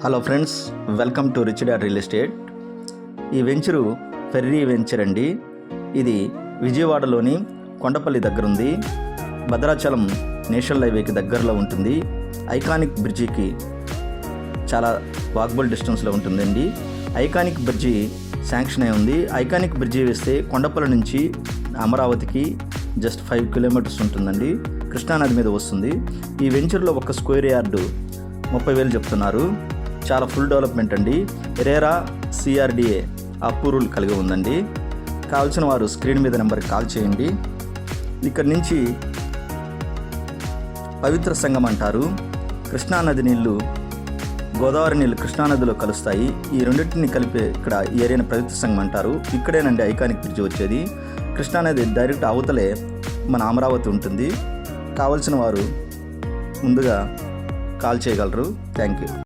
Hello friends, welcome to rich dad real estate. ఈ venture ferry venture అండి. ఇది విజయవాడలోని కొండపల్లి దగ్గర ఉంది. భద్రాచలం నేషనల్ హైవేకి దగ్గరలో ఉంటుంది. ఐకానిక్ బ్రిడ్జికి చాలా వాకబుల్ డిస్టెన్స్లో ఉంటుందండి. ఐకానిక్ బ్రిడ్జి శాంక్షన్ అయి ఉంది. ఐకానిక్ బ్రిడ్జి వేస్తే కొండపల్లి నుంచి అమరావతికి జస్ట్ 5 కిలోమీటర్స్ ఉంటుందండి. కృష్ణానది మీద వస్తుంది. ఈ వెంచర్లో ఒక స్క్వేర్ యార్డు 30,000 చెప్తున్నారు. చాలా ఫుల్ డెవలప్మెంట్ అండి. రెరా CRDA అప్రూవల్ కలిగి ఉందండి. కావాల్సిన వారు స్క్రీన్ మీద నెంబర్కి కాల్ చేయండి. ఇక్కడి నుంచి పవిత్ర సంగం అంటారు. కృష్ణానది నీళ్లు గోదావరి నీళ్ళు కృష్ణానదిలో కలుస్తాయి. ఈ రెండింటిని కలిపే ఇక్కడ ఈ ఏరియాని పవిత్ర సంగం అంటారు. ఇక్కడేనండి ఐకానిక్ బ్రిడ్జి వచ్చేది. కృష్ణానది డైరెక్ట్ అవతలే మన అమరావతి ఉంటుంది. కావాల్సిన వారు ముందుగా కాల్ చేయగలరు. Thank you.